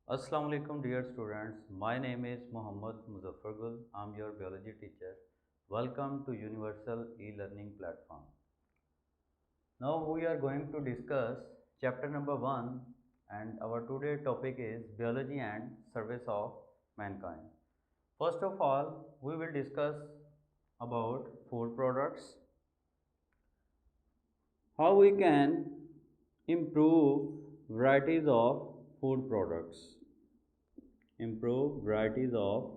Assalamu alaikum dear students. My name is Muhammad Muzaffar Gul. I'm your biology teacher. Welcome to Universal e-learning platform. Now we are going to discuss chapter number 1 and our today topic is biology and service of mankind. First of all, we will discuss about food products, how we can improve varieties of food products. Improve varieties of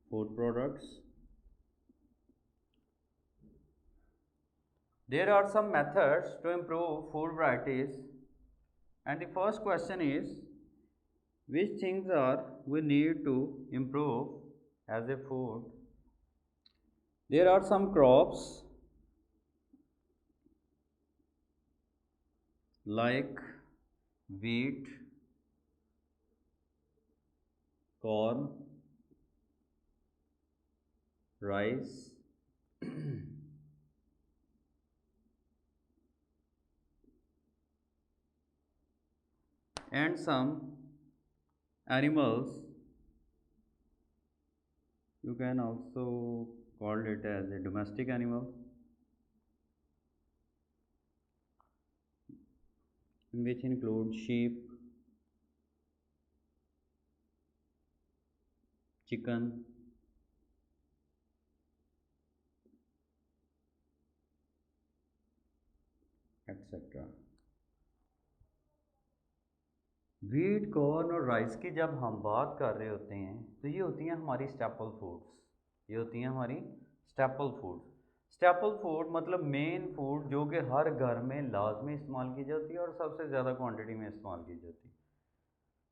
food products. There are some methods to improve food varieties, and the first question is which things are we need to improve as a food. There are some crops like wheat, corn, rice, and some animals. You can also call it as a domestic animal, which include sheep, chicken, etc. Wheat, corn और rice की जब हम बात कर रहे होते हैं तो ये होती हैं हमारी स्टेपल फूड्स। ये होती हैं हमारी स्टेपल फूड्स। स्टेपल फूड मतलब मेन फूड जो कि हर घर में लाजमी इस्तेमाल की जाती है और सबसे ज़्यादा क्वांटिटी में इस्तेमाल की जाती है।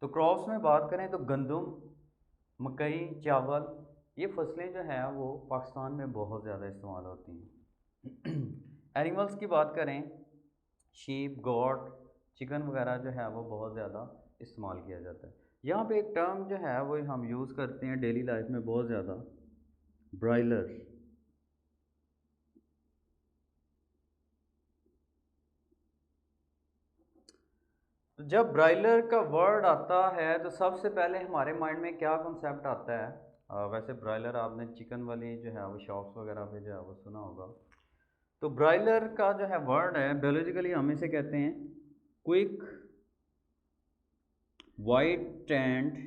तो क्रॉप्स में बात करें तो गंदम, मकई, चावल, ये फसलें जो हैं वो पाकिस्तान में बहुत ज़्यादा इस्तेमाल होती हैं। एनिमल्स की बात करें, शीप, गॉट, चिकन वगैरह जो है वो बहुत ज़्यादा इस्तेमाल किया जाता है। यहाँ पे एक टर्म जो है वो हम यूज़ करते हैं डेली लाइफ में बहुत ज़्यादा, ब्रायलर। तो जब ब्रायलर का वर्ड आता है तो सबसे पहले हमारे माइंड में क्या कॉन्सेप्ट आता है? वैसे ब्रायलर आपने चिकन वाली जो है वो शॉप्स वगैरह पे जो है वो सुना होगा। तो ब्रायलर का जो है वर्ड है, बायोलॉजिकली हम इसे कहते हैं quick, white and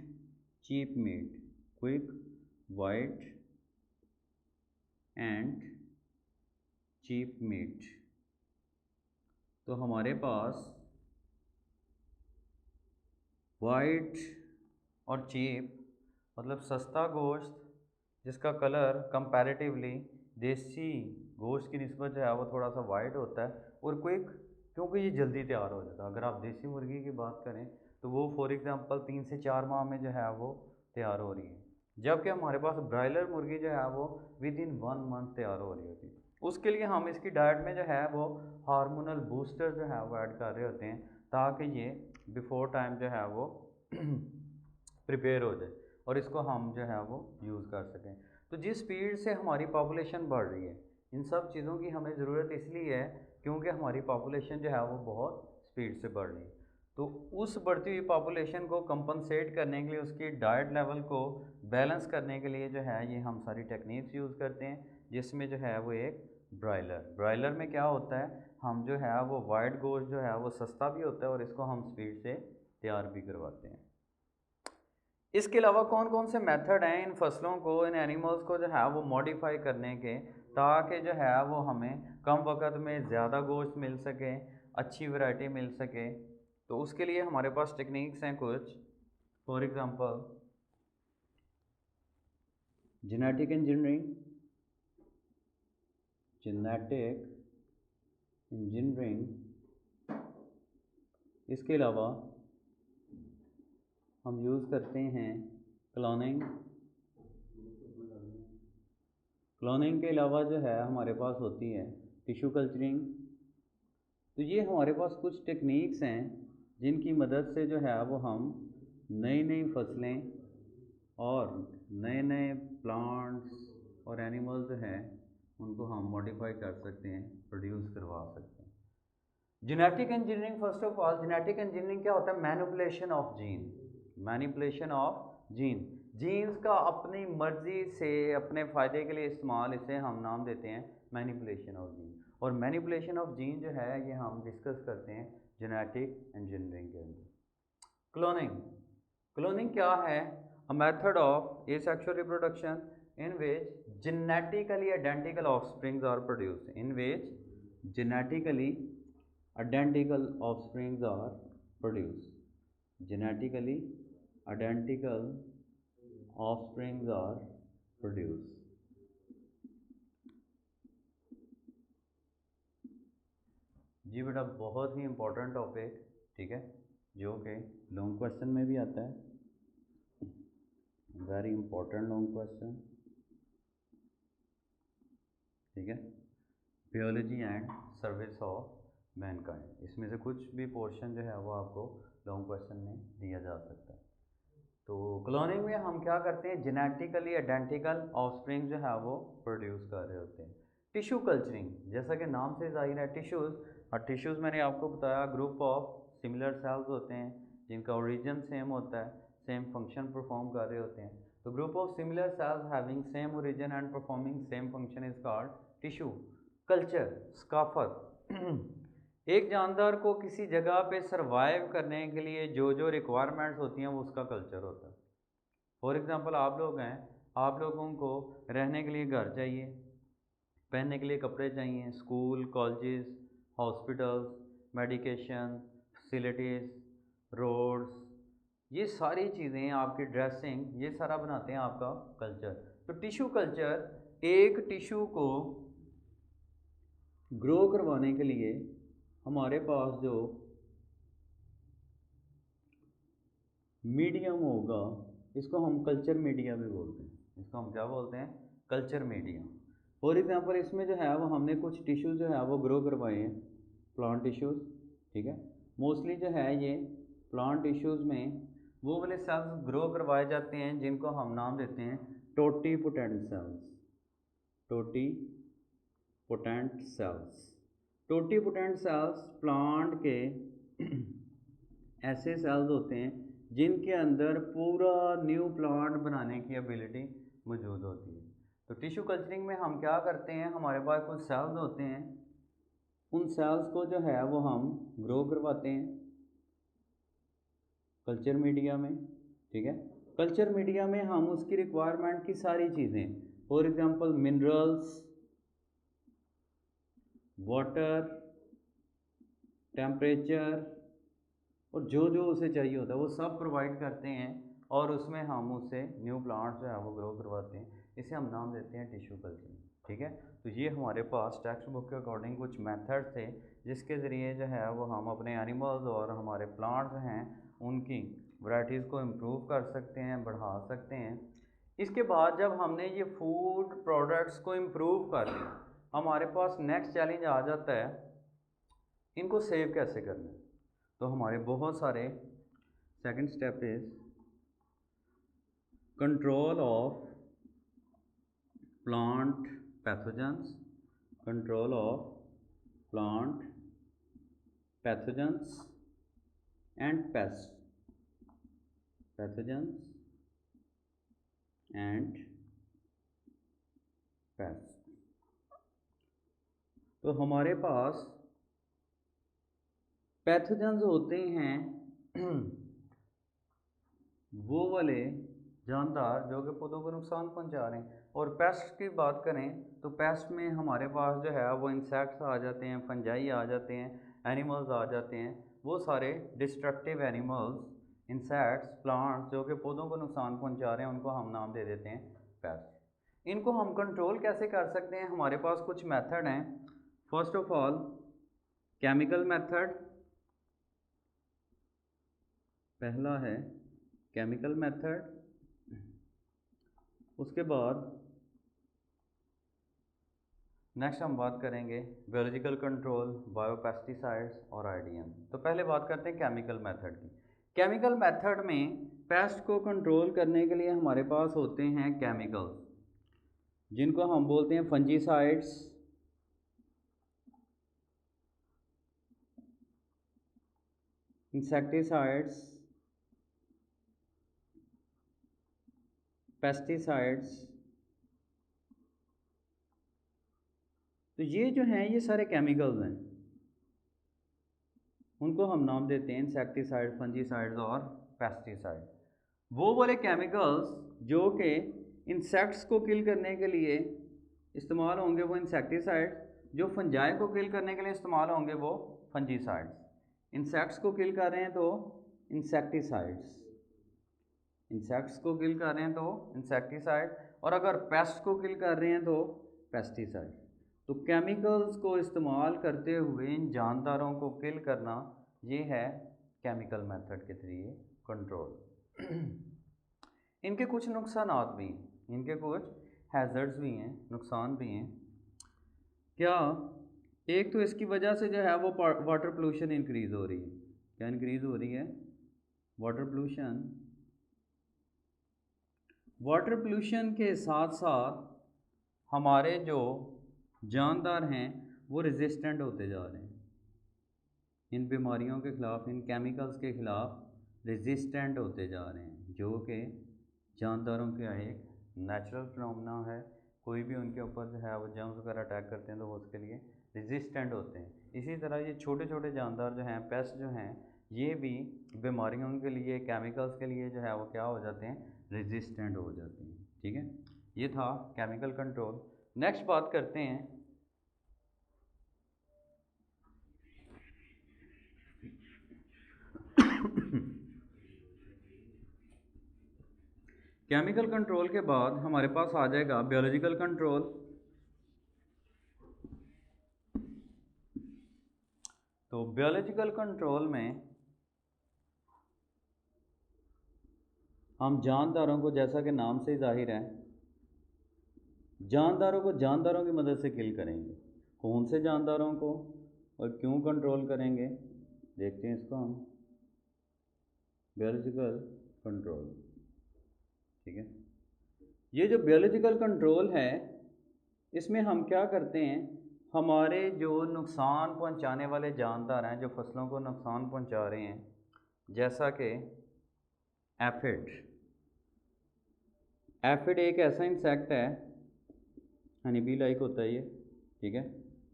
cheap meat. Quick, white and cheap meat. तो हमारे पास वाइट और चीप मतलब सस्ता गोश्त जिसका कलर कंपैरेटिवली देसी गोश्त की निस्बत जो है वो थोड़ा सा वाइट होता है, और क्विक क्योंकि ये जल्दी तैयार हो जाता है। अगर आप देसी मुर्गी की बात करें तो वो फॉर एग्ज़ाम्पल 3 से 4 माह में जो है वो तैयार हो रही है, जबकि हमारे पास ब्रायलर मुर्गी जो है वो विद इन 1 मंथ तैयार हो रही होती है। उसके लिए हम इसकी डाइट में जो है वो हार्मोनल बूस्टर जो है वो ऐड कर रहे होते हैं ताकि ये बिफोर टाइम जो है वो प्रिपेयर हो जाए और इसको हम जो है वो यूज़ कर सकें। तो जिस स्पीड से हमारी पॉपुलेशन बढ़ रही है, इन सब चीज़ों की हमें ज़रूरत इसलिए है क्योंकि हमारी पॉपुलेशन जो है वो बहुत स्पीड से बढ़ रही है। तो उस बढ़ती हुई पॉपुलेशन को कंपनसेट करने के लिए, उसकी डाइट लेवल को बैलेंस करने के लिए जो है ये हम सारी टेक्निक्स यूज़ करते हैं, जिसमें जो है वो एक ब्रायलर में क्या होता है, हम जो है वो वाइट गोश्त जो है वो सस्ता भी होता है और इसको हम स्पीड से तैयार भी करवाते हैं। इसके अलावा कौन कौन से मेथड हैं इन फसलों को, इन एनिमल्स को जो है वो मॉडिफाई करने के, ताकि जो है वो हमें कम वक्त में ज़्यादा गोश्त मिल सके, अच्छी वैरायटी मिल सके। तो उसके लिए हमारे पास टेक्निक्स हैं कुछ। फॉर एग्ज़ाम्पल जेनेटिक इंजीनियरिंग, इसके अलावा हम यूज़ करते हैं क्लोनिंग। क्लोनिंग के अलावा जो है हमारे पास होती है टिश्यू कल्चरिंग। तो ये हमारे पास कुछ टेक्निक्स हैं जिनकी मदद से जो है वो हम नई नई फसलें और नए नए प्लांट्स और एनिमल्स जो हैं उनको हम मॉडिफाई कर सकते हैं, प्रोड्यूस करवा सकते हैं। Genetic engineering, first of all genetic engineering क्या होता है? Manipulation of gene. Manipulation of gene, genes का अपनी मर्जी से अपने फ़ायदे के लिए इस्तेमाल, इसे हम नाम देते हैं मैनिपुलेशन ऑफ जीन। और मैनिपुलेशन ऑफ जीन जो है ये हम डिस्कस करते हैं जेनेटिक इंजीनियरिंग के अंदर। क्लोनिंग, क्लोनिंग क्या है? A method of asexual reproduction in which genetically identical offsprings are produced, in which genetically identical offsprings are produced, genetically identical offsprings are produced। जी बेटा बहुत ही इम्पोर्टेंट टॉपिक, ठीक है, जो कि लॉन्ग क्वेश्चन में भी आता है, वेरी इंपॉर्टेंट लॉन्ग क्वेश्चन, ठीक है, biology and service of Mankind. इसमें से कुछ भी पोर्शन जो है वो आपको लॉन्ग क्वेश्चन में दिया जा सकता है। तो क्लोनिंग में हम क्या करते हैं, जेनेटिकली आइडेंटिकल ऑफस्प्रिंग जो है वो प्रोड्यूस कर रहे होते हैं। टिश्यू कल्चरिंग, जैसा कि नाम से जाहिर है टिश्यूज़, और टिश्यूज़ मैंने आपको बताया ग्रुप ऑफ सिमिलर सेल्स होते हैं जिनका ओरिजिन सेम होता है, सेम फंक्शन परफॉर्म कर रहे होते हैं। तो group of similar cells having same origin and performing same function is called tissue culture. स्काफर, एक जानदार को किसी जगह पे सरवाइव करने के लिए जो जो रिक्वायरमेंट्स होती हैं वो उसका कल्चर होता है। फॉर एग्जांपल आप लोग हैं, आप लोगों को रहने के लिए घर चाहिए, पहनने के लिए कपड़े चाहिए, school, colleges, hospitals, medication facilities, roads, ये सारी चीज़ें, आपकी ड्रेसिंग, ये सारा बनाते हैं आपका कल्चर। तो टिश्यू कल्चर, एक टिश्यू को ग्रो करवाने के लिए हमारे पास जो मीडियम होगा इसको हम कल्चर मीडिया भी बोलते हैं, इसको हम क्या बोलते हैं, कल्चर मीडियम। फॉर एग्जांपल इसमें जो है वो हमने कुछ टिश्यूज़ जो है वो ग्रो करवाए हैं, प्लांट टिश्यूज़, ठीक है, मोस्टली जो है ये प्लांट टिश्यूज़ में वो वाले सेल्स ग्रो करवाए जाते हैं जिनको हम नाम देते हैं totipotent cells, totipotent cells. Totipotent cells plant के ऐसे सेल्स होते हैं जिनके अंदर पूरा न्यू प्लांट बनाने की एबिलिटी मौजूद होती है। तो टिश्यू कल्चरिंग में हम क्या करते हैं, हमारे पास कुछ सेल्स होते हैं, उन सेल्स को जो है वो हम ग्रो करवाते हैं कल्चर मीडिया में, ठीक है। कल्चर मीडिया में हम उसकी रिक्वायरमेंट की सारी चीज़ें, for example minerals, water, temperature और जो जो उसे चाहिए होता है वो सब प्रोवाइड करते हैं और उसमें हम उससे न्यू प्लांट्स जो है वो ग्रो करवाते हैं, इसे हम नाम देते हैं टिश्यू कल्चरिंग, ठीक है। तो ये हमारे पास टेक्स्ट बुक के अकॉर्डिंग कुछ मेथड थे जिसके ज़रिए जो है वो हम अपने एनिमल्स और हमारे प्लांट्स हैं उनकी वैरायटीज़ को इम्प्रूव कर सकते हैं, बढ़ा सकते हैं। इसके बाद जब हमने ये फूड प्रोडक्ट्स को इम्प्रूव कर लिया, हमारे पास नेक्स्ट चैलेंज आ जाता है इनको सेव कैसे करना है। तो हमारे बहुत सारे second step is control of plant pathogens, control of plant pathogens and paste, pathogens and paste. तो हमारे पास पैथोजेंस होते हैं वो वाले जानदार जो कि पौधों को नुकसान पहुंचा रहे हैं, और पेस्ट की बात करें तो पेस्ट में हमारे पास जो है वो इंसेक्ट्स आ जाते हैं, फंजाई आ जाते हैं, एनिमल्स आ जाते हैं, वो सारे डिस्ट्रक्टिव एनिमल्स, इंसेक्ट्स, प्लांट्स जो कि पौधों को नुकसान पहुंचा रहे हैं उनको हम नाम दे देते हैं पेस्ट। इनको हम कंट्रोल कैसे कर सकते हैं, हमारे पास कुछ मेथड हैं। First of all chemical method, पहला है केमिकल मेथड, उसके बाद नेक्स्ट हम बात करेंगे बायोलॉजिकल कंट्रोल, बायोपेस्टिसाइड्स और आईडीएम। तो पहले बात करते हैं केमिकल मेथड की। केमिकल मेथड में पेस्ट को कंट्रोल करने के लिए हमारे पास होते हैं केमिकल्स जिनको हम बोलते हैं फंजीसाइड्स, इंसेक्टिसाइड्स पेस्टिसाइड्स। तो ये जो हैं ये सारे केमिकल्स हैं, उनको हम नाम देते हैं इंसेक्टिसाइड, फंजीसाइड्स और पेस्टिसाइड। वो वाले केमिकल्स जो कि इंसेक्ट्स को किल करने के लिए इस्तेमाल होंगे वो इंसेक्टिसाइड, जो फंजाई को किल करने के लिए इस्तेमाल होंगे वो फंजीसाइड्स। इंसेक्ट्स को किल कर रहे हैं तो इंसेक्टिसाइड्स, इंसेक्ट्स को किल कर रहे हैं तो इंसेक्टिसाइड, और अगर पेस्ट को किल कर रहे हैं तो पेस्टिसाइड। तो केमिकल्स को इस्तेमाल करते हुए इन जानदारों को किल करना, ये है केमिकल मेथड के जरिए कंट्रोल। इनके कुछ नुकसानात भी हैं, इनके कुछ हैज़र्ड्स भी हैं, नुकसान भी हैं। क्या? एक तो इसकी वजह से जो है वो वाटर पोल्यूशन इंक्रीज़ हो रही है। क्या इंक्रीज़ हो रही है? Water pollution. वाटर पोल्यूशन के साथ साथ हमारे जो जानदार हैं वो रेजिस्टेंट होते जा रहे हैं, इन बीमारियों के ख़िलाफ़, इन केमिकल्स के ख़िलाफ़ रेजिस्टेंट होते जा रहे हैं, जो कि जानदारों का एक नेचुरल फिनोमेना है। कोई भी उनके ऊपर जो है वो जर्म्स वगैरह अटैक करते हैं तो वो उसके लिए रेजिस्टेंट होते हैं। इसी तरह ये छोटे छोटे जानदार जो हैं, पेस्ट जो हैं, ये भी बीमारियों के लिए, केमिकल्स के लिए जो है वो क्या हो जाते हैं? रेजिस्टेंट हो जाते हैं। ठीक है, ये था केमिकल कंट्रोल। नेक्स्ट बात करते हैं केमिकल कंट्रोल के बाद हमारे पास आ जाएगा बायोलॉजिकल कंट्रोल। तो बायोलॉजिकल कंट्रोल में हम जानदारों को, जैसा कि नाम से जाहिर है, जानदारों को जानदारों की मदद से किल करेंगे। कौन से जानदारों को और क्यों कंट्रोल करेंगे, देखते हैं इसको हम। बायोलॉजिकल कंट्रोल, ठीक है। ये जो बायोलॉजिकल कंट्रोल है, इसमें हम क्या करते हैं, हमारे जो नुकसान पहुंचाने वाले जानदार हैं, जो फसलों को नुकसान पहुंचा रहे हैं, जैसा कि एफिड। एफिड एक ऐसा इंसेक्ट है, हनी बी लाइक होता है ये, ठीक है।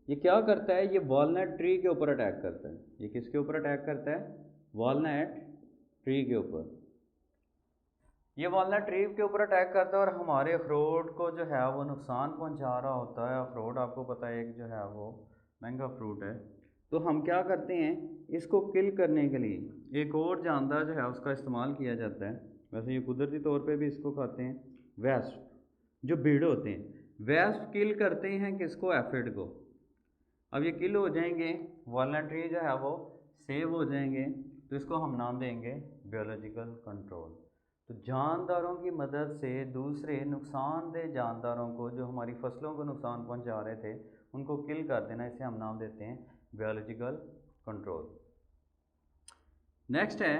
ये क्या करता है? ये वॉलनट ट्री के ऊपर अटैक करता है। ये किसके ऊपर अटैक करता है? वॉलनट ट्री के ऊपर। ये वॉलनट ट्री के ऊपर अटैक करता है और हमारे अखरोट को जो है वो नुकसान पहुंचा रहा होता है। अखरोट आपको पता है एक जो है वो महंगा फ्रूट है। तो हम क्या करते हैं, इसको किल करने के लिए एक और जानदार जो है उसका इस्तेमाल किया जाता है। वैसे ये कुदरती तौर पे भी इसको खाते हैं, वेस्प। जो भीड़ होते हैं, वेस्प किल करते हैं किसको? एफिड को। अब ये किल हो जाएंगे, वॉलनट ट्री जो है वो सेव हो जाएंगे, तो इसको हम नाम देंगे बायोलॉजिकल कंट्रोल। तो जानदारों की मदद से दूसरे नुकसानदेह जानदारों को, जो हमारी फसलों को नुकसान पहुंचा रहे थे, उनको किल कर देना, इसे हम नाम देते हैं बायोलॉजिकल कंट्रोल। नेक्स्ट है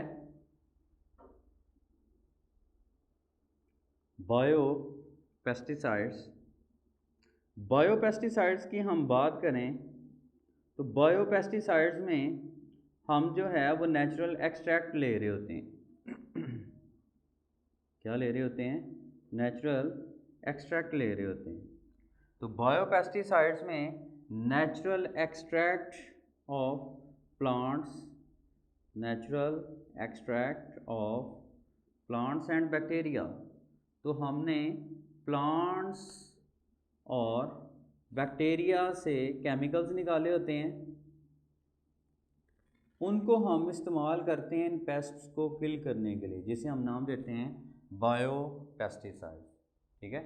बायो पेस्टिसाइड्स। बायो पेस्टिसाइड्स की हम बात करें तो बायो पेस्टिसाइड्स में हम जो है वो नेचुरल एक्सट्रैक्ट ले रहे होते हैं। क्या ले रहे होते हैं? नेचुरल एक्सट्रैक्ट ले रहे होते हैं। तो बायोपेस्टिसाइड्स में natural extract of plants, natural extract of plants and bacteria. तो हमने प्लांट्स और बैक्टीरिया से केमिकल्स निकाले होते हैं, उनको हम इस्तेमाल करते हैं इन पेस्ट्स को किल करने के लिए, जिसे हम नाम देते हैं बायो पेस्टिसाइड। ठीक है।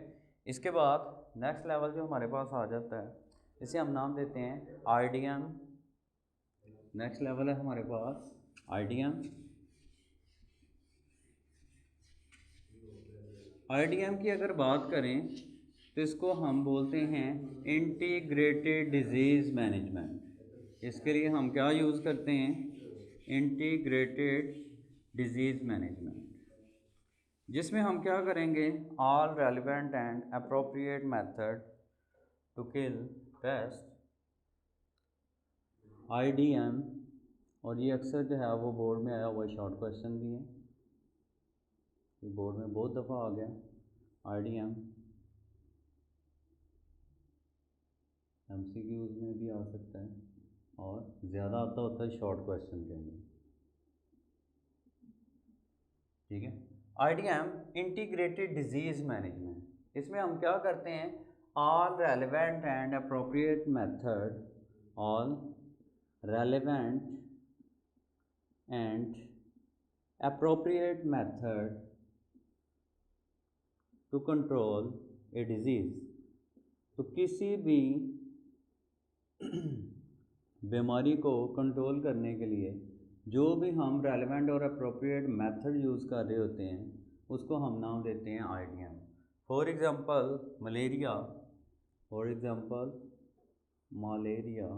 इसके बाद नेक्स्ट लेवल जो हमारे पास आ जाता है, इसे हम नाम देते हैं आईडीएम। नेक्स्ट लेवल है हमारे पास आईडीएम। आईडीएम की अगर बात करें तो इसको हम बोलते हैं इंटीग्रेटेड डिजीज़ मैनेजमेंट। इसके लिए हम क्या यूज़ करते हैं? इंटीग्रेटेड डिजीज़ मैनेजमेंट, जिसमें हम क्या करेंगे, all relevant and appropriate method to kill pest, IDM. और ये अक्सर जो है वो बोर्ड में आया हुआ शॉर्ट क्वेश्चन भी है, ये बोर्ड में बहुत दफ़ा आ गया। आईडीएम एमसीक्यूज में भी आ सकता है और ज़्यादा आता होता है शॉर्ट क्वेश्चन के अंदर। ठीक है, आईडीएम इंटीग्रेटेड डिजीज मैनेजमेंट, इसमें हम क्या करते हैं, all relevant and appropriate method, all relevant and appropriate method to control a disease. तो किसी भी बीमारी को कंट्रोल करने के लिए जो भी हम रेलेवेंट और अप्रोप्रिएट मेथड यूज़ कर रहे होते हैं उसको हम नाम देते हैं IDM. For example malaria, for example malaria,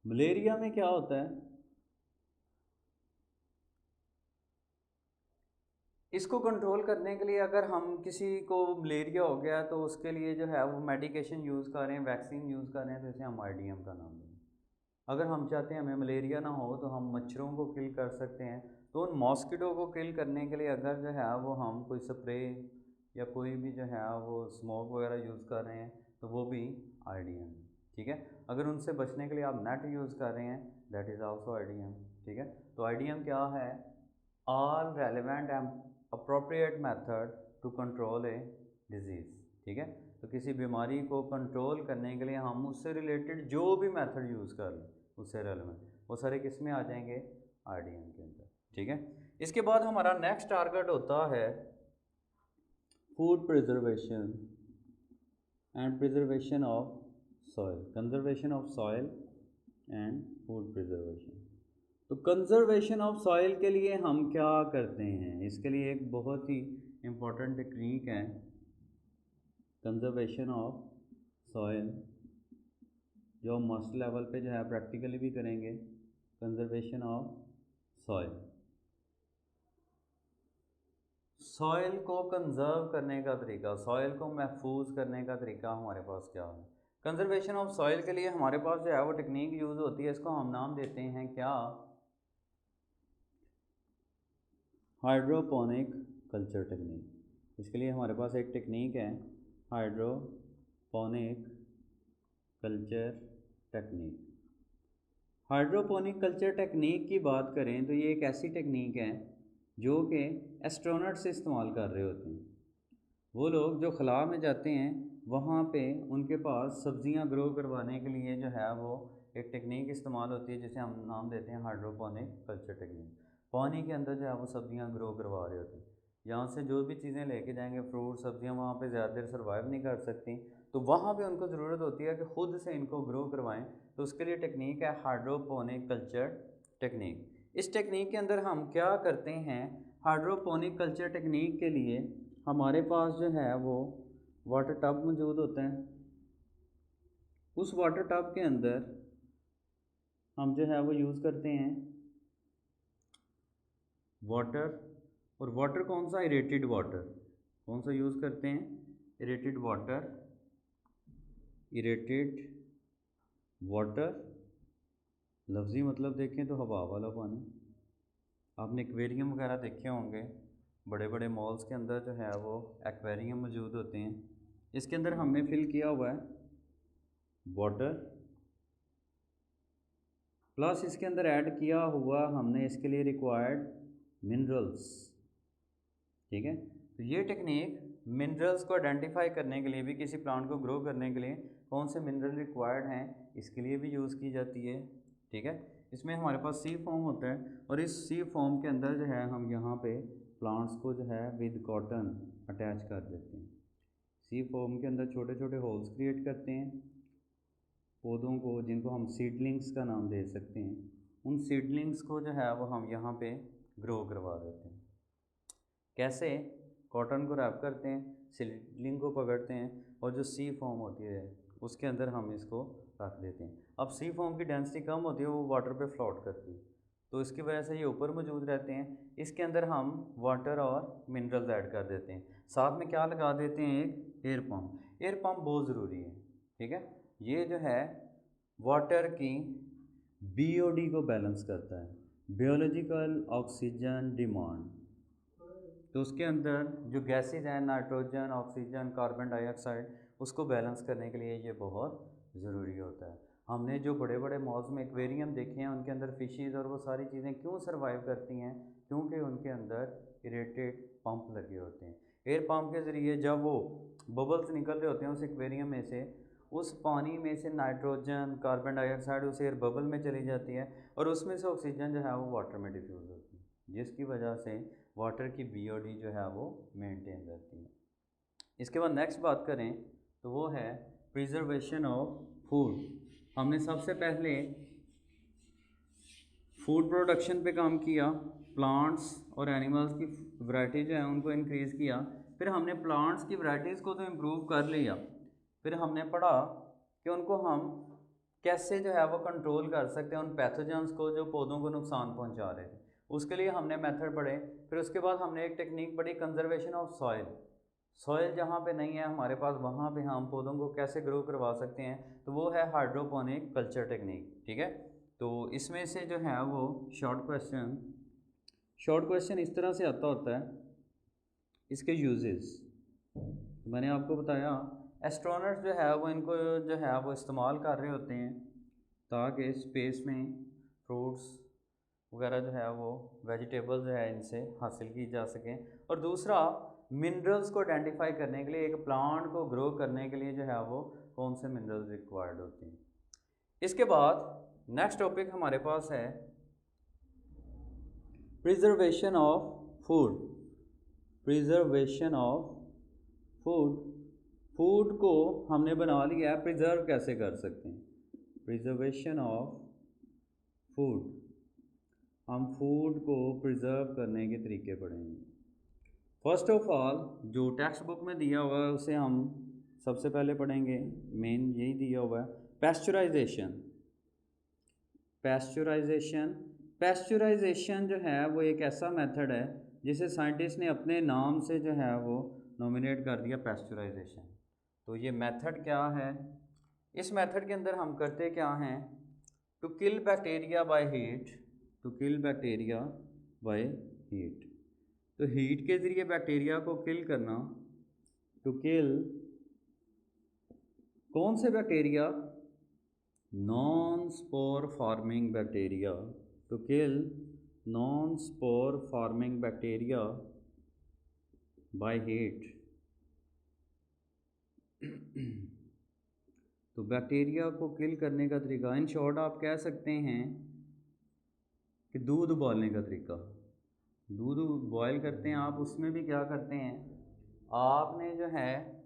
malaria में क्या होता है, इसको कंट्रोल करने के लिए अगर हम किसी को मलेरिया हो गया तो उसके लिए जो है वो मेडिकेशन यूज़ कर रहे हैं, वैक्सीन यूज़ कर रहे हैं, तो इसे हम आईडीएम का नाम देंगे। अगर हम चाहते हैं हमें मलेरिया ना हो तो हम मच्छरों को किल कर सकते हैं, तो उन मॉस्किटो को किल करने के लिए अगर जो है वो हम कोई स्प्रे या कोई भी जो है वो स्मोक वगैरह यूज़ कर रहे हैं तो वो भी आईडीएम। ठीक है, अगर उनसे बचने के लिए आप नेट यूज़ कर रहे हैं दैट इज़ आल्सो आईडीएम। ठीक है, तो आईडीएम क्या है, all relevant and appropriate method to control a disease. ठीक है, तो किसी बीमारी को कंट्रोल करने के लिए हम उससे रिलेटेड जो भी मेथड यूज़ कर लें उससे रेलेवेंट, वो सारे किस में आ जाएंगे, आईडीएम के अंदर। ठीक है, इसके बाद हमारा नेक्स्ट टारगेट होता है food preservation and preservation of soil, conservation of soil and food preservation. तो कंजर्वेशन ऑफ सॉइल के लिए हम क्या करते हैं, इसके लिए एक बहुत ही इम्पोर्टेंट टेक्निक है कंजर्वेशन ऑफ सॉइल, जो हम मस्ट लेवल पे जो है प्रैक्टिकली भी करेंगे। कंजर्वेशन ऑफ सॉइल, सॉइल को कंजर्व करने का तरीका, सॉइल को महफूज करने का तरीका हमारे पास क्या है। कंजर्वेशन ऑफ सॉइल के लिए हमारे पास जो है वो टेक्निक यूज़ होती है, इसको हम नाम देते हैं क्या, हाइड्रोपोनिक कल्चर टेक्निक। इसके लिए हमारे पास एक टेक्निक है hydroponic culture technique. Hydroponic culture technique की बात करें तो ये एक ऐसी टेक्निक है जो कि एस्ट्रोनॉट्स इस्तेमाल कर रहे होते हैं। वो लोग जो खला में जाते हैं वहाँ पे उनके पास सब्जियाँ ग्रो करवाने के लिए जो है वो एक टेक्निक इस्तेमाल होती है जिसे हम नाम देते हैं हाइड्रोपोनिक कल्चर टेक्निक। पानी के अंदर जो है वो सब्जियाँ ग्रो करवा रहे होते हैं, यहाँ से जो भी चीज़ें लेके जाएंगे फ्रूट सब्जियाँ वहाँ पे ज़्यादा देर सर्वाइव नहीं कर सकती, तो वहाँ पे उनको ज़रूरत होती है कि ख़ुद से इनको ग्रो करवाएं, तो उसके लिए टेक्निक है हाइड्रोपोनिक कल्चर टेक्निक। इस टेक्निक के अंदर हम क्या करते हैं, हाइड्रोपोनिक कल्चर टेक्निक के लिए हमारे पास जो है वो वाटर टब मौजूद होते हैं। उस वाटर टब के अंदर हम जो है वो यूज़ करते हैं वाटर, और वाटर कौन सा, इरेटेड वाटर, कौन सा यूज़ करते हैं, इरेटेड वाटर, इरेटेड वाटर लफ्ज़ी मतलब देखें तो हवा वाला पानी। आपने एक्वेरियम वगैरह देखे होंगे, बड़े बड़े मॉल्स के अंदर जो है वो एक्वेरियम मौजूद होते हैं, इसके अंदर हमने फिल किया हुआ है वाटर, प्लस इसके अंदर ऐड किया हुआ हमने इसके लिए रिक्वायर्ड मिनरल्स। ठीक है, तो ये टेक्निक मिनरल्स को आइडेंटिफाई करने के लिए भी, किसी प्लांट को ग्रो करने के लिए कौन से मिनरल रिक्वायर्ड हैं इसके लिए भी यूज़ की जाती है। ठीक है, इसमें हमारे पास सी फॉर्म होता है और इस सी फॉर्म के अंदर जो है हम यहाँ पे प्लांट्स को जो है विद कॉटन अटैच कर देते हैं। सी फॉर्म के अंदर छोटे छोटे होल्स क्रिएट करते हैं, पौधों को जिनको हम सीडलिंग्स का नाम दे सकते हैं, उन सीडलिंग्स को जो है वो हम यहाँ पे ग्रो करवा देते हैं। कैसे, कॉटन को रैप करते हैं, सीडलिंग को पकड़ते हैं और जो सी फॉर्म होती है उसके अंदर हम इसको रख देते हैं। अब सी फॉर्म की डेंसिटी कम होती है, वो वाटर पे फ्लोट करती है, तो इसकी वजह से ये ऊपर मौजूद रहते हैं। इसके अंदर हम वाटर और मिनरल्स ऐड कर देते हैं, साथ में क्या लगा देते हैं, एक एयर पम्प। एयर पम्प बहुत ज़रूरी है। ठीक है, ये जो है वाटर की BOD को बैलेंस करता है, बायोलॉजिकल ऑक्सीजन डिमांड। तो उसके अंदर जो गैसेज हैं नाइट्रोजन, ऑक्सीजन, कार्बन डाइऑक्साइड, उसको बैलेंस करने के लिए ये बहुत ज़रूरी होता है। हमने जो बड़े बड़े मॉल्स में एक्वेरियम देखे हैं उनके अंदर फ़िशेज़ और वो सारी चीज़ें क्यों सर्वाइव करती हैं, क्योंकि उनके अंदर इरेटेड पंप लगे होते हैं। एयर पंप के ज़रिए जब वो बबल्स निकल रहे होते हैं उस एक्वेरियम में से, उस पानी में से नाइट्रोजन, कार्बन डाइऑक्साइड उस एयर बबल में चली जाती है और उसमें से ऑक्सीजन जो है वो वाटर में डिफ्यूज़ होती है, जिसकी वजह से वाटर की BOD जो है वो मेंटेन रहती है। इसके बाद नेक्स्ट बात करें तो वो है प्रिजर्वेशन ऑफ फूड। हमने सबसे पहले फूड प्रोडक्शन पे काम किया, प्लांट्स और एनिमल्स की वैरायटी जो है उनको इंक्रीज़ किया। फिर हमने प्लांट्स की वैरायटीज़ को तो इम्प्रूव कर लिया, फिर हमने पढ़ा कि उनको हम कैसे जो है वो कंट्रोल कर सकते हैं उन पैथोजेंस को जो पौधों को नुकसान पहुंचा रहे थे, उसके लिए हमने मेथड पढ़े। फिर उसके बाद हमने एक टेक्निक पढ़ी कंजर्वेशन ऑफ सॉइल। सॉइल जहाँ पे नहीं है हमारे पास वहाँ पे हम पौधों को कैसे ग्रो करवा सकते हैं, तो वो है हाइड्रोपोनिक कल्चर टेक्निक। ठीक है, तो इसमें से जो है वो शॉर्ट क्वेश्चन इस तरह से आता होता है, इसके यूजेस मैंने आपको बताया। एस्ट्रोनॉट्स जो है वो इनको जो है वो इस्तेमाल कर रहे होते हैं ताकि स्पेस में फ्रूट्स वगैरह जो है वो वेजिटेबल्स जो है इनसे हासिल की जा सकें। और दूसरा मिनरल्स को आइडेंटिफाई करने के लिए, एक प्लांट को ग्रो करने के लिए जो है वो कौन से मिनरल्स रिक्वायर्ड होते हैं। इसके बाद नेक्स्ट टॉपिक हमारे पास है preservation of food. Preservation of food, food को हमने बना लिया है, प्रिजर्व कैसे कर सकते हैं। प्रिजर्वेशन ऑफ फूड, हम फूड को प्रिजर्व करने के तरीके पढ़ेंगे। फर्स्ट ऑफ ऑल जो टेक्स्ट बुक में दिया हुआ है उसे हम सबसे पहले पढ़ेंगे, मेन यही दिया हुआ है, पैस्चराइजेशन। पैस्चराइजेशन जो है वो एक ऐसा मेथड है जिसे साइंटिस्ट ने अपने नाम से जो है वो नॉमिनेट कर दिया, पैस्चराइजेशन। तो ये मेथड क्या है, इस मेथड के अंदर हम करते क्या हैं, to kill bacteria by heat, to kill bacteria by heat. तो हीट के ज़रिए बैक्टीरिया को किल करना, टू किल कौन से bacteria, non spore forming bacteria, to kill non spore forming bacteria by heat. तो बैक्टीरिया को किल करने का तरीका, इन शॉर्ट आप कह सकते हैं कि दूध उबालने का तरीका। दूध बॉयल करते हैं आप, उसमें भी क्या करते हैं, आपने जो है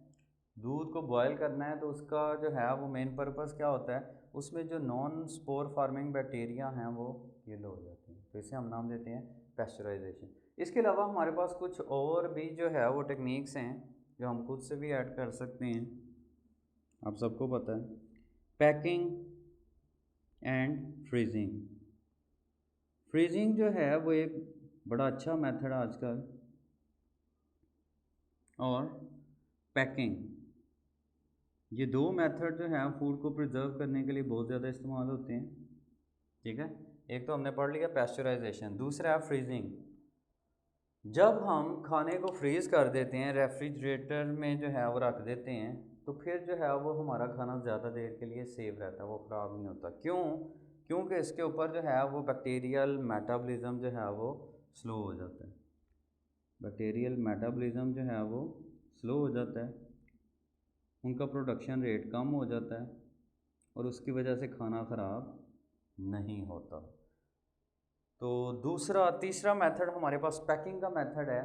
दूध को बॉयल करना है तो उसका जो है वो मेन पर्पस क्या होता है, उसमें जो नॉन स्पोर फार्मिंग बैक्टीरिया हैं वो किल हो जाते हैं, तो इसे हम नाम देते हैं पैस्चराइजेशन। इसके अलावा हमारे पास कुछ और भी जो है वो टेक्निक्स हैं जो हम खुद से भी ऐड कर सकते हैं, आप सबको पता है, पैकिंग एंड फ्रीजिंग। फ्रीजिंग जो है वो एक बड़ा अच्छा मेथड है आजकल, और पैकिंग, ये दो मेथड जो हैं फूड को प्रिजर्व करने के लिए बहुत ज़्यादा इस्तेमाल होते हैं। ठीक है, एक तो हमने पढ़ लिया पैस्चराइजेशन, दूसरा है फ्रीजिंग। जब हम खाने को फ्रीज़ कर देते हैं, रेफ्रिजरेटर में जो है वो रख देते हैं, तो फिर जो है वो हमारा खाना ज़्यादा देर के लिए सेव रहता है, वो ख़राब नहीं होता। क्यों? क्योंकि इसके ऊपर जो है वो बैक्टीरियल मेटाबॉलिज्म जो है वो स्लो हो जाता है, बैक्टीरियल मेटाबॉलिज्म जो है वो स्लो हो जाता है, उनका प्रोडक्शन रेट कम हो जाता है और उसकी वजह से खाना ख़राब नहीं होता। तो तीसरा मेथड हमारे पास पैकिंग का मेथड है।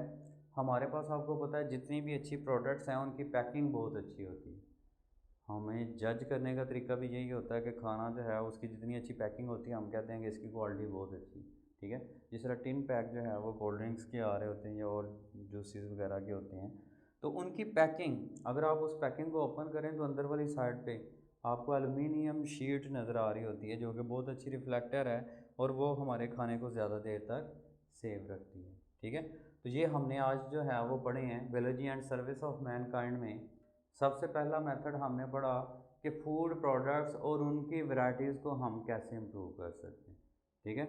हमारे पास आपको पता है जितनी भी अच्छी प्रोडक्ट्स हैं उनकी पैकिंग बहुत अच्छी होती है। हमें जज करने का तरीका भी यही होता है कि खाना जो है उसकी जितनी अच्छी पैकिंग होती है हम कहते हैं कि इसकी क्वालिटी बहुत अच्छी। ठीक है, जिस तरह टिन पैक जो है वो कोल्ड ड्रिंक्स के आ रहे होते हैं या और जूसेस वगैरह के होते हैं, तो उनकी पैकिंग, अगर आप उस पैकिंग को ओपन करें तो अंदर वाली साइड पे आपको एलुमिनियम शीट नज़र आ रही होती है जो कि बहुत अच्छी रिफ्लेक्टर है और वो हमारे खाने को ज़्यादा देर तक सेव रखती है। ठीक है, तो ये हमने आज जो है वो पढ़े हैं biology and service of Mankind में। सबसे पहला मेथड हमने पढ़ा कि फूड प्रोडक्ट्स और उनकी वैरायटीज़ को हम कैसे इम्प्रूव कर सकते हैं। ठीक है,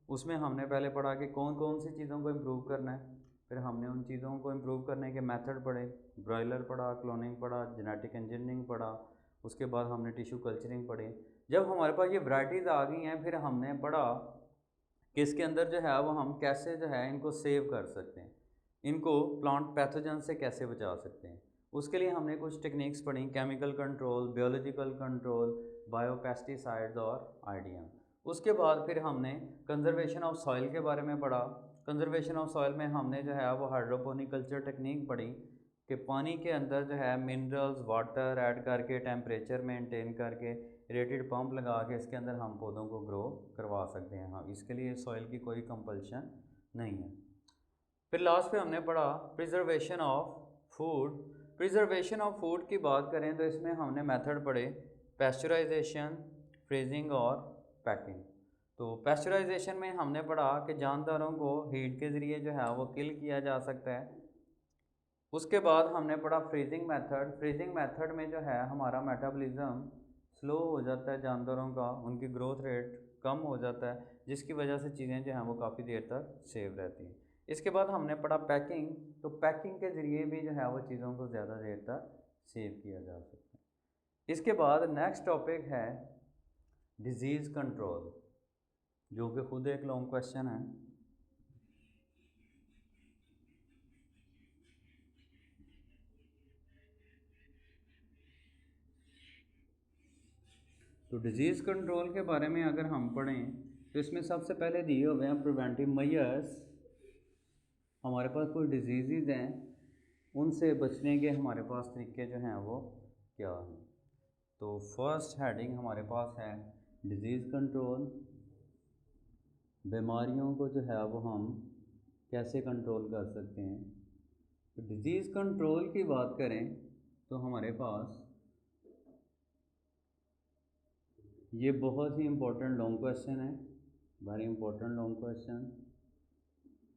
उसमें हमने पहले पढ़ा कि कौन कौन सी चीज़ों को इम्प्रूव करना है, फिर हमने उन चीज़ों को इम्प्रूव करने के मेथड पढ़े, ब्रॉयलर पढ़ा, क्लोनिंग पढ़ा, जेनेटिक इंजीनियरिंग पढ़ा, उसके बाद हमने टिश्यू कल्चरिंग पढ़ी। जब हमारे पास ये वैराइटीज़ आ गई हैं, फिर हमने पढ़ा कि इसके अंदर जो है वो हम कैसे जो है इनको सेव कर सकते हैं, इनको प्लांट पैथोजन से कैसे बचा सकते हैं। उसके लिए हमने कुछ टेक्निक्स पढ़ी, chemical control, biological control, biopesticides और आईडीएम। उसके बाद फिर हमने कंजर्वेशन ऑफ सॉइल के बारे में पढ़ा। कंजर्वेशन ऑफ सॉइल में हमने जो है वो हाइड्रोपोनिक कल्चर टेक्निक पढ़ी कि पानी के अंदर जो है मिनरल्स, वाटर ऐड करके, टेम्परेचर मेंटेन करके, रेटेड पंप लगा के इसके अंदर हम पौधों को ग्रो करवा सकते हैं। हाँ, इसके लिए सॉइल की कोई कंपल्शन नहीं है। फिर लास्ट पे हमने पढ़ा preservation of food. Preservation of food की बात करें तो इसमें हमने मेथड पढ़े, पैस्चराइजेशन, फ्रीजिंग और पैकिंग। तो पैस्चराइजेशन में हमने पढ़ा कि जानदारों को हीट के ज़रिए जो है वो किल किया जा सकता है। उसके बाद हमने पढ़ा फ्रीजिंग मेथड। फ्रीजिंग मेथड में जो है हमारा मेटाबॉलिज्म स्लो हो जाता है जानदारों का, उनकी ग्रोथ रेट कम हो जाता है, जिसकी वजह से चीज़ें जो हैं वो काफ़ी देर तक सेव रहती हैं। इसके बाद हमने पढ़ा पैकिंग। तो पैकिंग के ज़रिए भी जो है वो चीज़ों को ज़्यादा देर तक सेव किया जा सकता है। इसके बाद नेक्स्ट टॉपिक है डिज़ीज़ कंट्रोल, जो कि खुद एक लॉन्ग क्वेश्चन है। तो डिज़ीज़ कंट्रोल के बारे में अगर हम पढ़ें तो इसमें सबसे पहले दिए हुए हैं प्रिवेंटिव मेजर्स। हमारे पास कोई डिजीज़ हैं, उनसे बचने के हमारे पास तरीके जो हैं वो क्या हैं। तो फर्स्ट हेडिंग हमारे पास है डिज़ीज़ कंट्रोल। बीमारियों को जो है वो हम कैसे कंट्रोल कर सकते हैं। तो डिज़ीज़ कंट्रोल की बात करें तो हमारे पास ये बहुत ही इम्पोर्टेंट लॉन्ग क्वेश्चन है, वेरी इंपॉर्टेंट लॉन्ग क्वेश्चन,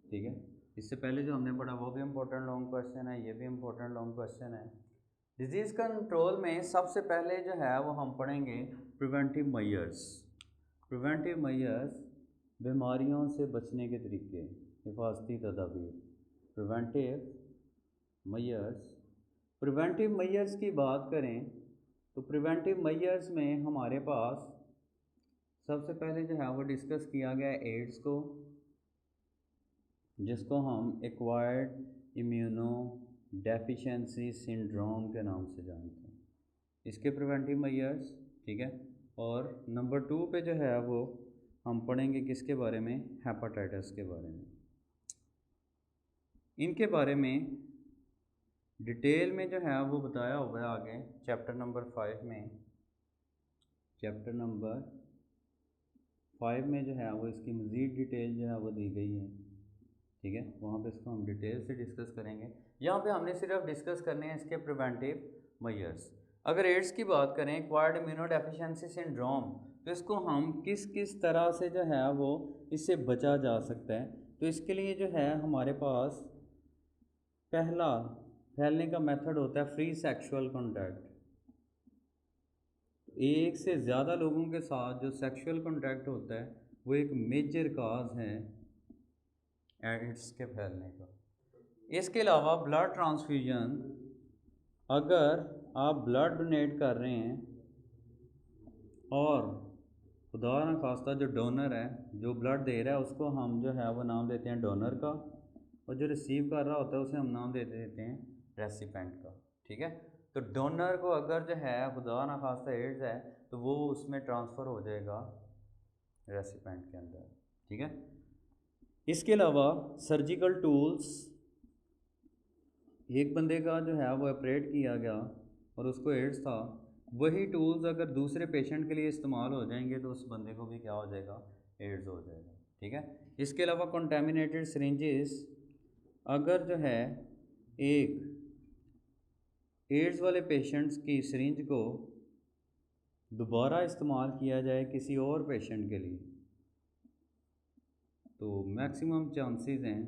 ठीक है। इससे पहले जो हमने पढ़ा वो भी इम्पोर्टेंट लॉन्ग क्वेश्चन है, ये भी इम्पोर्टेंट लॉन्ग क्वेश्चन है। डिजीज़ कंट्रोल में सबसे पहले जो है वो हम पढ़ेंगे प्रिवेंटिव मेजर्स। प्रिवेंटिव मेजर्स, बीमारियों से बचने के तरीके, हिफाजती तदाबीर। प्रिवेंटिव मेजर्स, प्रिवेंटिव मेजर्स की बात करें तो प्रिवेंटिव मेजर्स में हमारे पास सबसे पहले जो है वो डिस्कस किया गया एड्स को, जिसको हम एक्वायर्ड इम्यूनो डेफिशिएंसी सिंड्रोम के नाम से जानते हैं, इसके प्रिवेंटिव मेजर्स, ठीक है। और नंबर 2 पे जो है वो हम पढ़ेंगे किसके बारे में, हेपेटाइटिस के बारे में। इनके बारे में डिटेल में जो है वो बताया हुआ है आगे चैप्टर नंबर 5 में। चैप्टर नंबर 5 में जो है वो इसकी मज़ीद डिटेल जो है वो दी गई है, ठीक है। वहाँ पे इसको हम डिटेल से डिस्कस करेंगे। यहाँ पे हमने सिर्फ डिस्कस करने हैं इसके प्रिवेंटिव मेजर्स। अगर एड्स की बात करें, एक्वायर्ड इम्यूनो डेफिशिएंसी सिंड्रोम, तो इसको हम किस किस तरह से जो है वो इससे बचा जा सकता है। तो इसके लिए जो है हमारे पास पहला फैलने का मेथड होता है फ्री सेक्सुअल कॉन्टैक्ट। एक से ज़्यादा लोगों के साथ जो सेक्सुअल कॉन्टैक्ट होता है वो एक मेजर काज है एड्स के फैलने का। इसके अलावा ब्लड ट्रांसफ्यूजन, अगर आप ब्लड डोनेट कर रहे हैं और खुदा न खास्ता जो डोनर है, जो ब्लड दे रहा है, उसको हम जो है वो नाम देते हैं डोनर का, और जो रिसीव कर रहा होता है उसे हम नाम दे देते हैं रेसिपेंट का, ठीक है। तो डोनर को अगर जो है खुदा न खास्ता एड्स है तो वो उसमें ट्रांसफ़र हो जाएगा रेसिपेंट के अंदर, ठीक है। इसके अलावा सर्जिकल टूल्स, एक बंदे का जो है वो ऑपरेट किया गया और उसको एड्स था, वही टूल्स अगर दूसरे पेशेंट के लिए इस्तेमाल हो जाएंगे तो उस बंदे को भी क्या हो जाएगा, एड्स हो जाएगा, ठीक है। इसके अलावा कंटेमिनेटेड सिरिंजेस, अगर जो है एक एड्स वाले पेशेंट्स की सिरिंज को दोबारा इस्तेमाल किया जाए किसी और पेशेंट के लिए, तो मैक्सिमम चांसेस हैं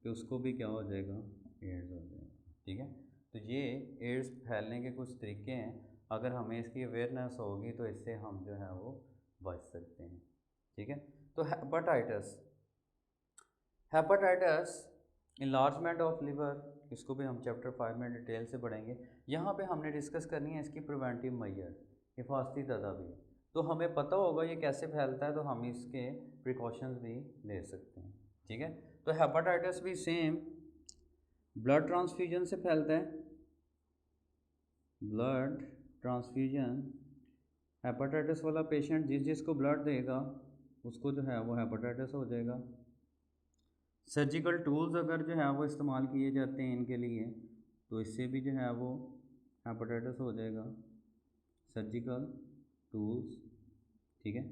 कि उसको भी क्या हो जाएगा, एड्स हो जाएगा, ठीक है। तो ये एड्स फैलने के कुछ तरीके हैं, अगर हमें इसकी अवेयरनेस होगी तो इससे हम जो है वो बच सकते हैं, ठीक है। तो hepatitis, hepatitis enlargement of liver, इसको भी हम चैप्टर 5 में डिटेल से पढ़ेंगे। यहाँ पे हमने डिस्कस करनी है इसकी प्रिवेंटिव मेजर, हिफाजती तदाबीर। तो हमें पता होगा ये कैसे फैलता है, तो हम इसके प्रिकॉशंस भी ले सकते हैं, ठीक है। तो हेपेटाइटिस भी सेम ब्लड ट्रांसफ्यूजन से फैलता है, ब्लड ट्रांसफ्यूजन। हेपेटाइटिस वाला पेशेंट जिसको ब्लड देगा उसको जो है वो हेपेटाइटिस हो जाएगा। सर्जिकल टूल्स अगर जो है वो इस्तेमाल किए जाते हैं इनके लिए, तो इससे भी जो है वो हेपेटाइटिस हो जाएगा, सर्जिकल टूल्स, ठीक है।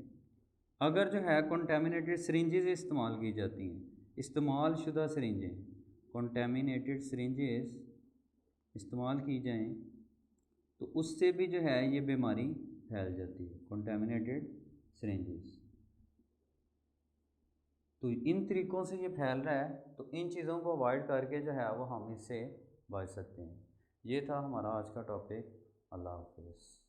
अगर जो है कंटेमिनेटेड सिरिंजेस इस्तेमाल की जाती हैं, इस्तेमाल शुदा सिरिंजें, कंटेमिनेटेड सिरिंजेस इस्तेमाल की जाएं, तो उससे भी जो है ये बीमारी फैल जाती है, कंटेमिनेटेड सिरिंजेस। तो इन तरीक़ों से ये फैल रहा है, तो इन चीज़ों को अवॉइड करके जो है वो हम इससे बच सकते हैं। ये था हमारा आज का टॉपिक। अल्लाह हाफ़िज़।